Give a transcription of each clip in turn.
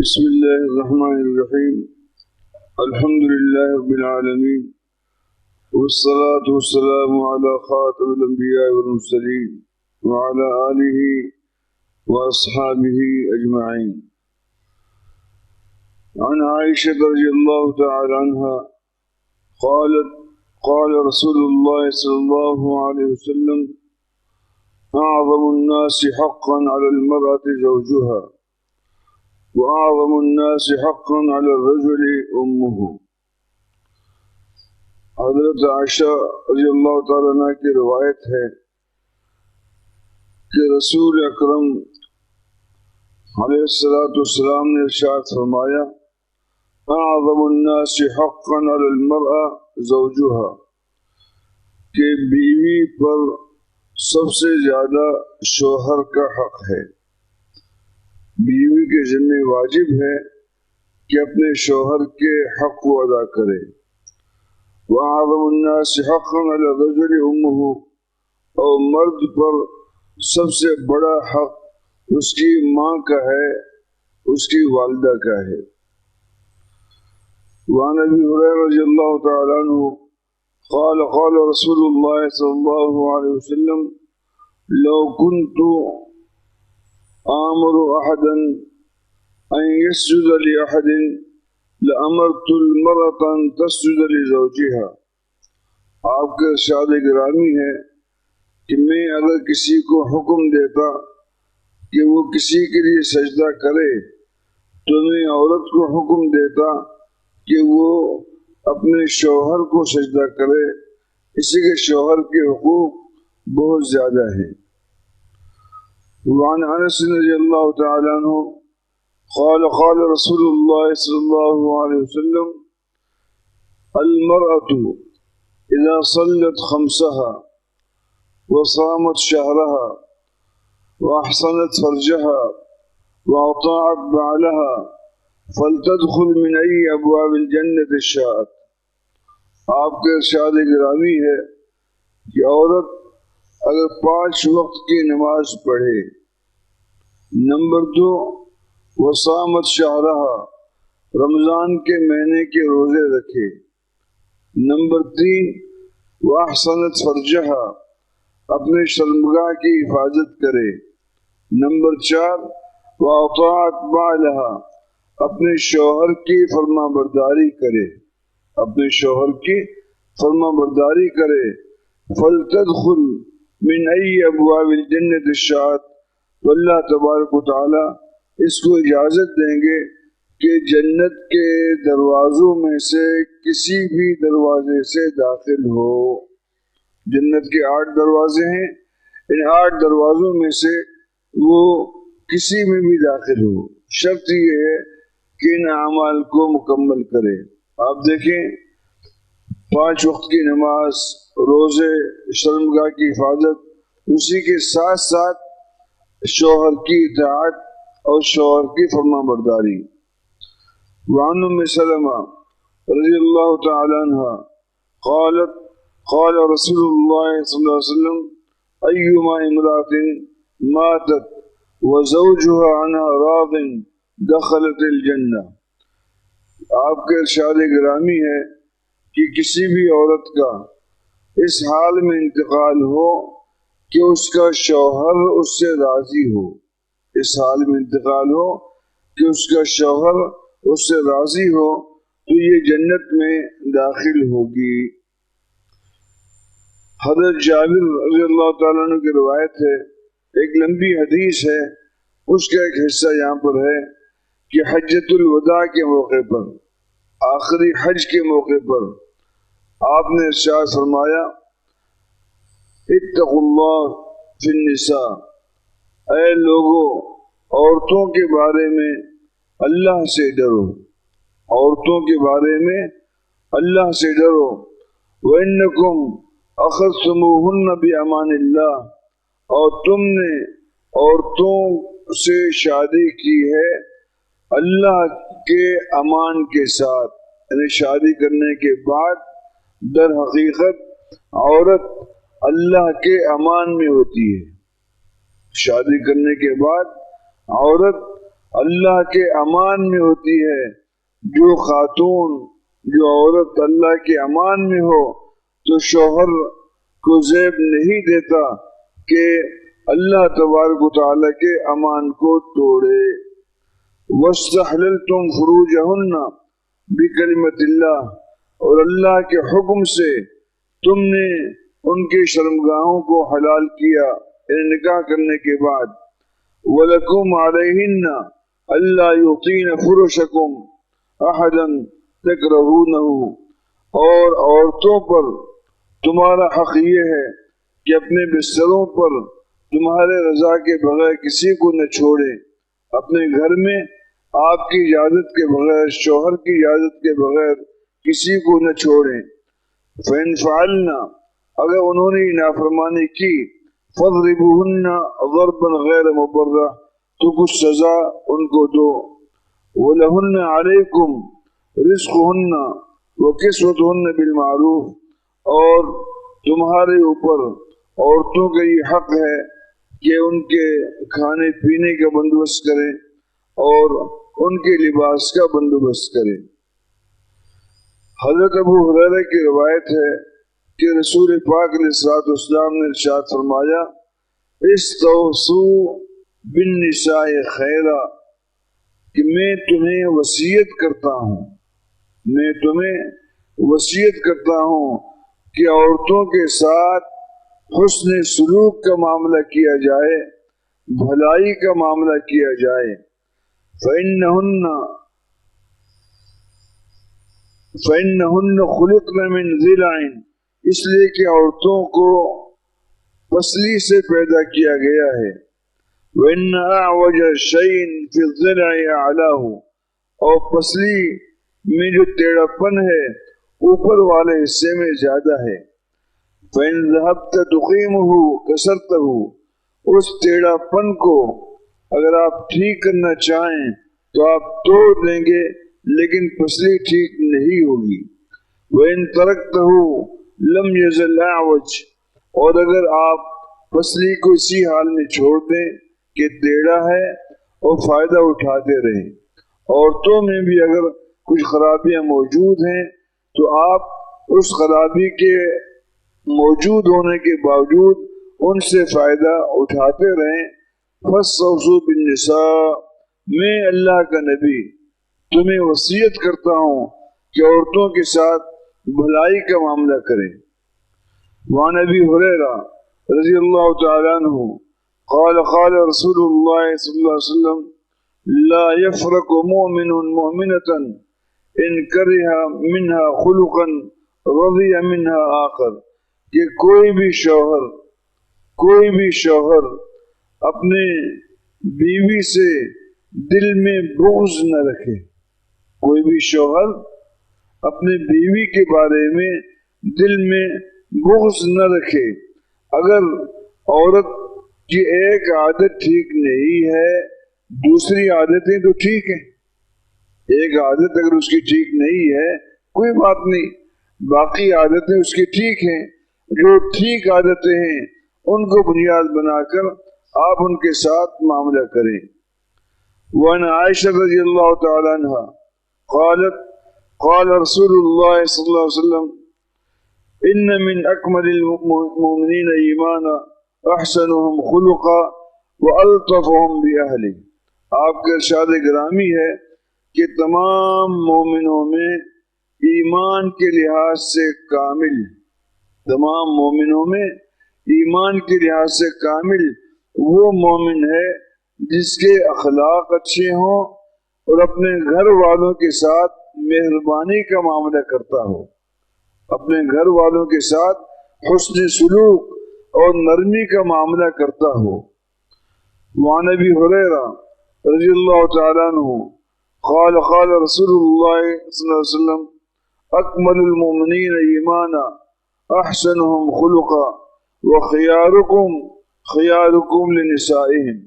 بسم الله الرحمن الرحيم. الحمد لله رب العالمين، والصلاة والسلام على خاتم الأنبياء والمرسلين وعلى آله وأصحابه أجمعين. عن عائشة رضي الله تعالى عنها قالت: قال رسول الله صلى الله عليه وسلم: أعظم الناس حقا على المرأة زوجها، وأعظم الناس حقا على الرجل أمه. حضرت عائشہ رضی اللہ تعالیٰ عنہ کی روایت ہے کہ رسول اکرم علیہ السلام نے ارشاد فرمایا: اعظم الناس حقا علی المرأة زوجها، کہ بیوی پر سب سے زیادہ شوہر کا حق ہے. بیوی کے ذمہ واجب ہے کہ اپنے شوہر کے حق کو ادا کرے. وَأَعْظَمُ النَّاسِ حَقًّا عَلَى الرَّجُلِ أُمُّهُ، اور مرد پر سب سے بڑا حق اس کی ماں کا ہے، اس کی والدہ کا ہے. وعن ابی ہریرہ رضی اللہ تعالی عنہ قال قال رسول اللہ صلی اللہ علیہ وسلم: لو كنت آمر احدا ان يسجد لأحد لأمرت المرأة ان تسجد لزوجها. آپ کا ارشاد گرامی ہے کہ میں اگر کسی کو حکم دیتا کہ وہ کسی کے لیے سجدہ کرے تو میں عورت کو حکم دیتا کہ وہ اپنے شوہر کو سجدہ کرے، اسی کے شوہر کے حقوق بہت زیادہ ہیں. وعن انس رضی اللہ تعالی عنہ قال قال رسول اللہ صلی اللہ علیہ وسلم: المرأة اذا صلت خمسها وصامت شهرها واحصنت فرجها واطاعت بعلها فلتدخل من ای ابواب الجنة شاءت. آپ کے ارشاد گرامی ہے کہ عورت اگر 5 وقت کی نماز پڑھے، نمبر 2 وصامت شہرها، رمضان کے مہینے کے روزے رکھے، نمبر 3 واحسنت فرجها، اپنے شرمگاہ کی حفاظت کرے، نمبر 4 واطاعت بعلها، اپنے شوہر کی فرما برداری کرے، اپنے شوہر کی فرما برداری کرے. فلتدخل من ای ابواب الجنة شاءت، تو اللہ تبارک و تعالی اس کو اجازت دیں گے کہ جنت کے دروازوں میں سے کسی بھی دروازے سے داخل ہو. جنت کے 8 دروازے ہیں، ان 8 دروازوں میں سے وہ کسی میں بھی داخل ہو. شرط یہ ہے کہ ان اعمال کو مکمل کرے. آپ دیکھیں، 5 وقت کی نماز، روزے، شرمگاہ کی حفاظت، اسی کے ساتھ ساتھ شوہر کی اطاعت اور شوہر کی فرما برداری. وعن ام سلمہ رضی اللہ تعالی عنہ قالت قال رسول اللہ صلی اللہ علیہ وسلم: ایما امرأة ماتت وزوجها عنها راض دخلت الجنہ. آپ کے ارشاد گرامی ہے کہ کسی بھی عورت کا اس حال میں انتقال ہو کہ اس کا شوہر اس سے راضی ہو، اس حال میں انتقال ہو کہ اس کا شوہر اس سے راضی ہو، تو یہ جنت میں داخل ہوگی. حضرت جابر رضی اللہ تعالیٰ عنہ کی روایت ہے، ایک لمبی حدیث ہے، اس کا ایک حصہ یہاں پر ہے کہ حجۃ الوداع کے موقع پر، آخری حج کے موقع پر آپ نے ارشاد فرمایا: اتقوا اللہ فی النساء، اے لوگو عورتوں کے بارے میں اللہ سے ڈرو، عورتوں کے بارے میں اللہ سے ڈرو. وَإِنَّكُمْ أَخَذْتُمُوهُنَّ بِأَمَانِ اللَّهِ، اور تم نے عورتوں سے شادی کی ہے اللہ کے امان کے ساتھ، یعنی شادی کرنے کے بعد در حقیقت عورت اللہ کے امان میں ہوتی ہے. شادی کرنے کے بعد عورت اللہ کے امان میں ہوتی ہے۔ جو خاتون، جو عورت اللہ کے امان میں ہو تو شوہر کو زیب نہیں دیتا کہ اللہ تبارک و تعالیٰ کے امان کو توڑے۔ وَاسْتَحْلَلْتُمْ فُرُوجَهُنَّ بِكَلِمَةِ اللَّهِ، اور اللہ کے حکم سے تم نے ان کے شرمگاہوں کو حلال کیا، یعنی نکاح کرنے کے بعد۔ وَلَكُمْ عَلَيْهِنَّ أَلَّا يُعْطِينَ فُرُوشَكُمْ أَحَدًا تَكْرَهُونَهُ، اور عورتوں پر تمہارا حق یہ ہے کہ اپنے بستروں پر تمہارے رضا کے بغیر کسی کو نہ چھوڑیں۔ اپنے گھر میں آپ کی اجازت کے بغیر، شوہر کی اجازت کے بغیر کسی کو نہ چھوڑیں۔ فَإِنْ فَعَلْنَا، اگر انہوں نے نافرمانی کی، فَاضْرِبُوهُنَّ ضَرْبًا غَيْرَ مُبَرَّحٍ، تو کچھ سزا ان کو دو۔ وَلَهُنَّ عَلَيْكُمْ رِزْقُهُنَّ وَكِسْوَتُهُنَّ بِالْمَعْرُوفِ، اور تمہارے اوپر عورتوں کا یہ حق ہے کہ ان کے کھانے پینے کا بندوبست کریں اور ان کے لباس کا بندوبست کریں۔ حضرت ابو ہریرہ کی روایت ہے کہ رسول پاک علیہ الصلوۃ والسلام نے ارشاد فرمایا، استوصوا بالنساء خیرا، کہ میں تمہیں وصیت کرتا ہوں، میں تمہیں وصیت کرتا ہوں کہ عورتوں کے ساتھ حسن سلوک کا معاملہ کیا جائے، بھلائی کا معاملہ کیا جائے۔ فَإِنَّهُنَّ خُلِقْنَ مِنْ ضِلْعٍ، اس لیے کہ عورتوں کو پسلی سے پیدا کیا گیا ہے۔ وَإِنَّ أَعْوَجَ شَيْءٍ فِي الضِّلْعِ أَعْلَاهُ، اور پسلی میں جو ٹیڑھا پن ہے اوپر والے حصے میں زیادہ ہے۔ فَإِنْ ذَهَبْتَ تُقِيمُهُ كَسَرْتَهُ، اس ٹیڑھا پن کو اگر آپ ٹھیک کرنا چاہیں تو آپ توڑ دیں گے، لیکن پسلی ٹھیک نہیں ہوگی۔ وَإِنْ تَرَكْتَهُ لَمْ يَزَلْ أَعْوَجَ، اور اگر آپ پسلی کو اسی حال میں چھوڑ دیں کہ ٹیڑھا ہے اور فائدہ اٹھاتے رہیں۔ عورتوں میں بھی اگر کچھ خرابیاں موجود ہیں تو آپ اس خرابی کے موجود ہونے کے باوجود ان سے فائدہ اٹھاتے رہیں۔ فَاسْتَوْصُوا بِالنِّسَاءِ، میں اللہ کا نبی تمہیں وصیت کرتا ہوں کہ عورتوں کے ساتھ بھلائی کا معاملہ کریں۔ وعن ابی ہریرہ رضی اللہ تعالیٰ عنہ قال قال رسول اللہ صلی اللہ علیہ وسلم، لا يفرق مؤمن مؤمنة ان کرہ منها خلقا رضی منها آخر، کہ کوئی بھی شوہر اپنے بیوی سے دل میں بغض نہ رکھے، کوئی بھی شوہر اپنے بیوی کے بارے میں دل میں بغض نہ رکھے۔ اگر عورت کی ایک عادت ٹھیک نہیں ہے، دوسری عادتیں تو ٹھیک ہیں، ایک عادت اگر اس کی ٹھیک نہیں ہے کوئی بات نہیں، باقی عادتیں اس کی ٹھیک ہیں۔ جو ٹھیک عادتیں ہیں ان کو بنیاد بنا کر آپ ان کے ساتھ معاملہ کریں۔ وعن عائشہ رضی اللہ تعالی عنہ قالت قال رسول اللہ صلی اللہ علیہ وسلم، ان من اکمل المؤمنین ایمانا احسنهم خلقا والطفهم باہلہ، آپ کے ارشاد گرامی ہے کہ تمام مومنوں میں ایمان کے لحاظ سے کامل، تمام مومنوں میں ایمان کے لحاظ سے کامل وہ مومن ہے جس کے اخلاق اچھے ہوں اور اپنے گھر والوں کے ساتھ مہربانی کا معاملہ کرتا ہو، اپنے گھر والوں کے ساتھ حسن سلوک اور نرمی کا معاملہ کرتا ہو۔ وعن ابی ہریرہ رضی اللہ تعالیٰ عنہ قال قال رسول اللہ صلی اللہ علیہ وسلم، اکمل المؤمنین ایمانا احسنهم خلقا وخیارکم خیارکم لنسائہم،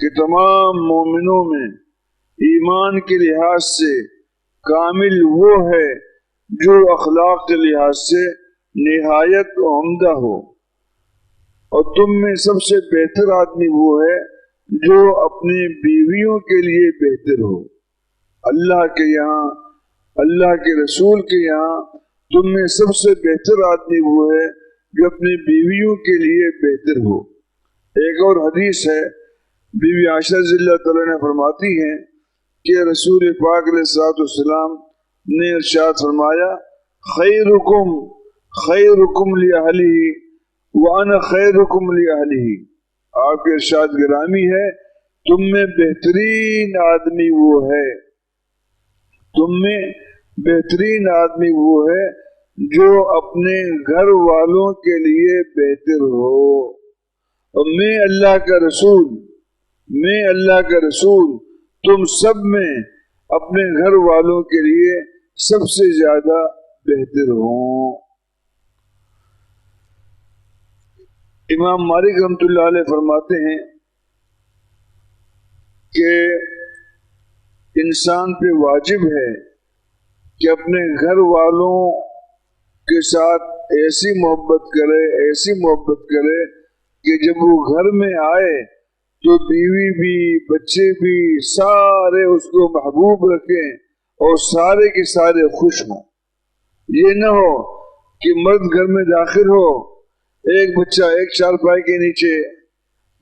کہ تمام مومنوں میں ایمان کے لحاظ سے کامل وہ ہے جو اخلاق کے لحاظ سے نہایت عمدہ ہو، اور تم میں سب سے بہتر آدمی وہ ہے جو اپنی بیویوں کے لیے بہتر ہو۔ اللہ کے یہاں، اللہ کے رسول کے یہاں تم میں سب سے بہتر آدمی وہ ہے جو اپنی بیویوں کے لیے بہتر ہو۔ ایک اور حدیث ہے، بی بی عائشہ رضی اللہ تعالیٰ نے فرماتی ہیں کہ رسول پاک علیہ السلام نے ارشاد فرمایا، خیرکم خیرکم لأہلہ وانا خیرکم لأہلہ۔ آپ کے ارشاد گرامی ہے، تم میں بہترین آدمی وہ ہے، تم میں بہترین آدمی وہ ہے جو اپنے گھر والوں کے لیے بہتر ہو۔ اور میں اللہ کا رسول تم سب میں اپنے گھر والوں کے لیے سب سے زیادہ بہتر ہوں۔ امام مالک رحمۃ اللہ علیہ فرماتے ہیں کہ انسان پہ واجب ہے کہ اپنے گھر والوں کے ساتھ ایسی محبت کرے کہ جب وہ گھر میں آئے تو بیوی بھی بچے بھی سارے اس کو محبوب رکھیں اور سارے کے سارے خوش ہوں۔ یہ نہ ہو کہ مرد گھر میں داخل ہو، ایک بچہ ایک چارپائی کے نیچے،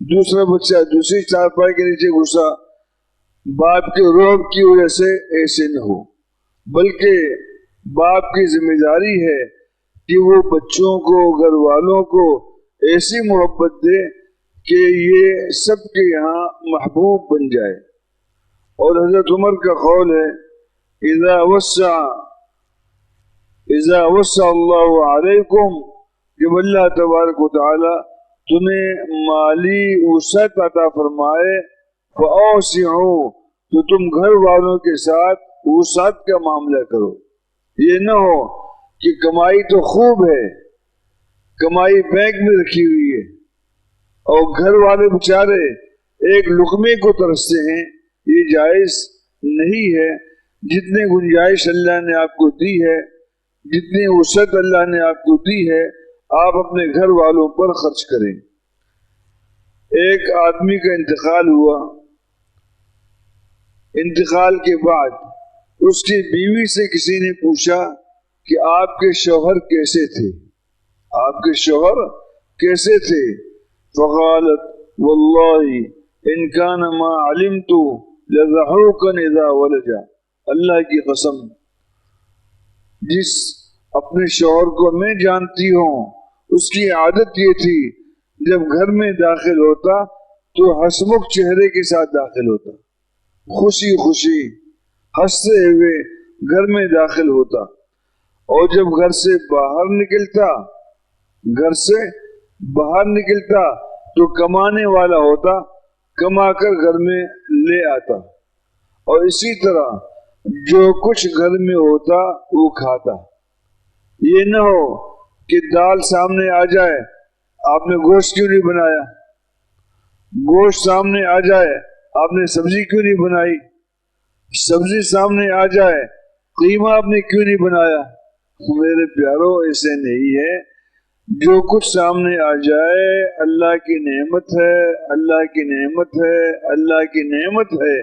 دوسرا بچہ دوسری چارپائی کے نیچے گھسا، باپ کے روب کی وجہ سے ایسے نہ ہو، بلکہ باپ کی ذمہ داری ہے کہ وہ بچوں کو، گھر والوں کو ایسی محبت دے کہ یہ سب کے یہاں محبوب بن جائے۔ اور حضرت عمر کا قول ہے، اذا وسع اللہ علیکم، جب اللہ تبارک و تعالی تمہیں مالی وسعت عطا فرمائے، فَأَوْسِعُوا، تو تم گھر والوں کے ساتھ وسعت کا معاملہ کرو۔ یہ نہ ہو کہ کمائی تو خوب ہے، کمائی بینک میں رکھی ہوئی ہے اور گھر والے بیچارے ایک لقمے کو ترستے ہیں، یہ جائز نہیں ہے۔ جتنے گنجائش اللہ نے آپ کو دی ہے، جتنی وسعت اللہ نے آپ کو دی ہے، آپ اپنے گھر والوں پر خرچ کریں۔ ایک آدمی کا انتقال ہوا، انتقال کے بعد اس کی بیوی سے کسی نے پوچھا کہ آپ کے شوہر کیسے تھے، آپ کے شوہر کیسے تھے؟ فقالت واللہ ان کان ما علمت لضحوکا اذا ولج، اللہ کی قسم جس اپنے شوہر کو میں جانتی ہوں اس کی عادت یہ تھی جب گھر میں داخل ہوتا تو ہسمکھ چہرے کے ساتھ داخل ہوتا، خوشی خوشی ہنستے ہوئے گھر میں داخل ہوتا، اور جب گھر سے باہر نکلتا تو کمانے والا ہوتا، کما کر گھر میں لے آتا، اور اسی طرح جو کچھ گھر میں ہوتا وہ کھاتا۔ یہ نہ ہو کہ دال سامنے آ جائے، آپ نے گوشت کیوں نہیں بنایا، گوشت سامنے آ جائے آپ نے سبزی کیوں نہیں بنائی، سبزی سامنے آ جائے قیمہ آپ نے کیوں نہیں بنایا۔ میرے پیارو ایسے نہیں ہے، جو کچھ سامنے آ جائے اللہ کی نعمت ہے، اللہ کی نعمت ہے، اللہ کی نعمت ہے،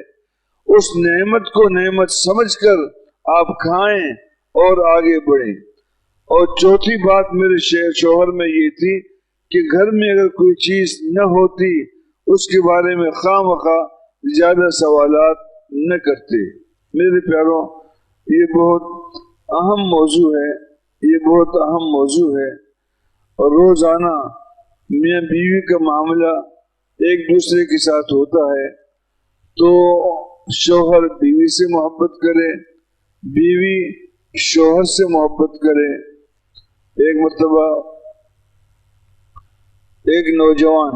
اس نعمت کو نعمت سمجھ کر آپ کھائیں اور آگے بڑھیں۔ اور چوتھی بات میرے شوہر میں یہ تھی کہ گھر میں اگر کوئی چیز نہ ہوتی اس کے بارے میں خواہ مخواہ زیادہ سوالات نہ کرتے۔ میرے پیاروں، یہ بہت اہم موضوع ہے، یہ بہت اہم موضوع ہے، اور روزانہ میاں بیوی کا معاملہ ایک دوسرے کے ساتھ ہوتا ہے تو شوہر بیوی سے محبت کرے، بیوی شوہر سے محبت کرے۔ ایک مرتبہ ایک نوجوان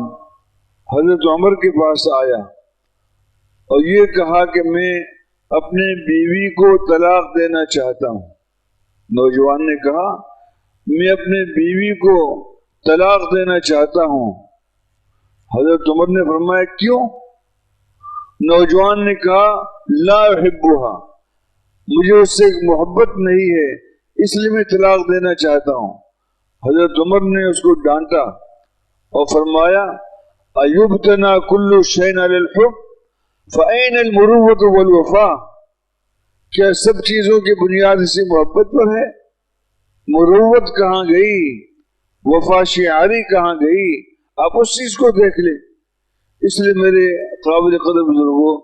حضرت عمر کے پاس آیا اور یہ کہا کہ میں اپنے بیوی کو طلاق دینا چاہتا ہوں۔ نوجوان نے کہا میں اپنے بیوی کو طلاق دینا چاہتا ہوں۔ حضرت عمر نے فرمایا کیوں؟ نوجوان نے کہا لا احبها، مجھے اس سے محبت نہیں ہے اس لیے میں طلاق دینا چاہتا ہوں۔ حضرت عمر نے اس کو ڈانٹا اور فرمایا ایبتنا کل شیء علی الحب فأین المروۃ والوفاء، کیا سب چیزوں کی بنیاد اسی محبت پر ہے؟ مروت کہاں گئی، وفا شعاری کہاں گئی؟ آپ اس چیز کو دیکھ لیں۔ اس لیے میرے قابل قدر بزرگوں،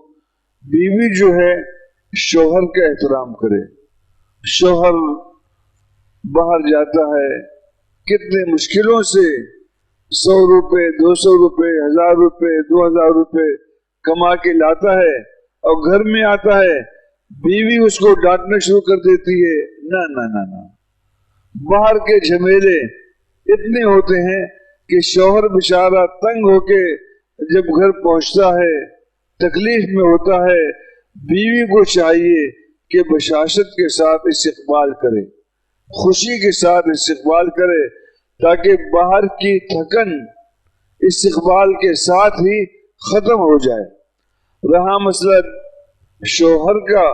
بیوی جو ہے شوہر کا احترام کرے۔ شوہر باہر جاتا ہے، کتنے مشکلوں سے 100 روپے 200 روپے 1000 روپے 2000 روپے کما کے لاتا ہے، اور گھر میں آتا ہے بیوی اس کو ڈانٹنا شروع کر دیتی ہے۔ نہ نہ نہ نہ، باہر کے جھمیلے اتنے ہوتے ہیں کہ شوہر بیچارہ تنگ ہو کے جب گھر پہنچتا ہے، تکلیف میں ہوتا ہے، بیوی کو چاہیے کہ بشاشت کے ساتھ استقبال کرے، خوشی کے ساتھ استقبال کرے، تاکہ باہر کی تھکن استقبال کے ساتھ ہی ختم ہو جائے۔ رہا مسئلہ شوہر کا،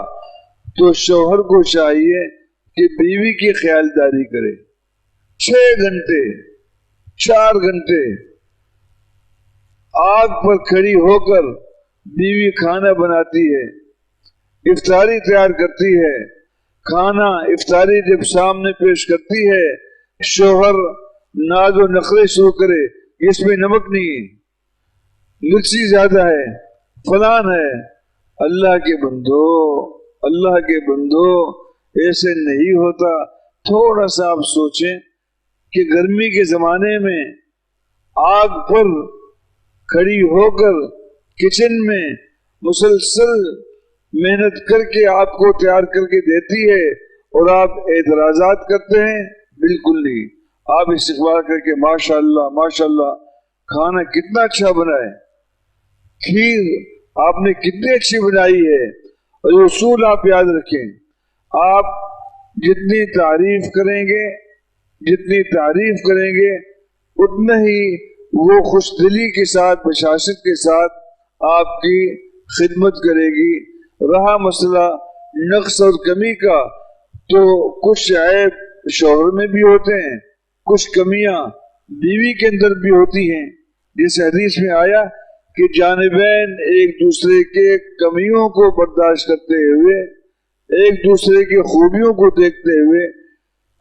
تو شوہر کو چاہیے کہ بیوی کی خیالداری کرے۔ 6 گھنٹے 4 گھنٹے آگ پر کھڑی ہو کر بیوی کھانا بناتی ہے، افطاری تیار کرتی ہے، کھانا افطاری جب سامنے پیش کرتی ہے، شوہر ناز و نخرے شروع کرے، اس میں نمک نہیں ہے، مرچی زیادہ ہے، فلان ہے۔ اللہ کے بندو، اللہ کے بندو، ایسے نہیں ہوتا۔ تھوڑا سا آپ سوچیں کہ گرمی کے زمانے میں آگ پر کھڑی ہو کر کچن میں مسلسل محنت کر کے آپ کو تیار کر کے دیتی ہے، اور آپ اعتراضات کرتے ہیں؟ بالکل نہیں۔ آپ استقبال کر کے ماشاءاللہ ماشاءاللہ، کھانا کتنا اچھا بنا ہے، کھیر آپ نے کتنی اچھی بنائی ہے۔ اور یہ اصول آپ یاد رکھیں، آپ جتنی تعریف کریں گے، جتنی تعریف کریں گے، اتنا ہی وہ خوش دلی کے ساتھ، بشاشت کے ساتھ آپ کی خدمت کرے گی۔ رہا مسئلہ نقص اور کمی کا، تو کچھ عیب شوہر میں بھی ہوتے ہیں، کچھ کمیاں بیوی کے اندر بھی ہوتی ہیں، جس حدیث میں آیا کہ جانبین ایک دوسرے کے کمیوں کو برداشت کرتے ہوئے، ایک دوسرے کی خوبیوں کو دیکھتے ہوئے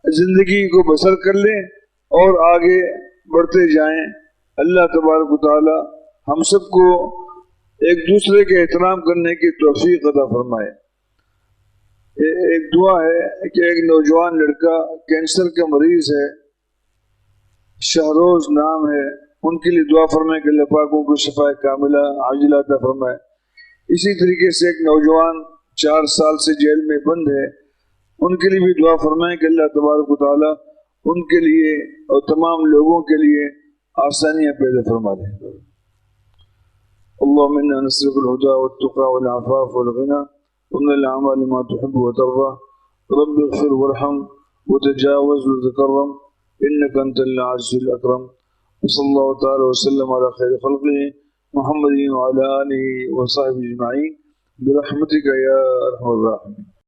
زندگی کو بسر کر لیں اور آگے بڑھتے جائیں۔ اللہ تبارک و تعالی ہم سب کو ایک دوسرے کے احترام کرنے کی توفیق عطا فرمائے۔ ایک دعا ہے کہ ایک نوجوان لڑکا کینسر کا مریض ہے، شہروز نام ہے، ان کے لیے دعا فرمائے کہ اللہ پاک ان کو شفا کاملہ عاجلہ عطا فرمائے۔ اسی طریقے سے ایک نوجوان 4 سال سے جیل میں بند ہے، ان کے لیے بھی دعا فرمائیں کہ اللہ تبارک و تعالی ان کے لیے اور تمام لوگوں کے لیے آسانیاں پیدا فرما دیں۔ اللهم انا نسألك الهدى والتقى والعفاف والغنى ومن الاعمال ما تحب وترضى، رب اغفر وارحم وتجاوز وتكرم انك انت العزيز الاكرم، وصلى الله تعالى وسلم على خير خلقه محمد وعلى اله وصحبه اجمعين برحمتك يا ارحم الراحمين۔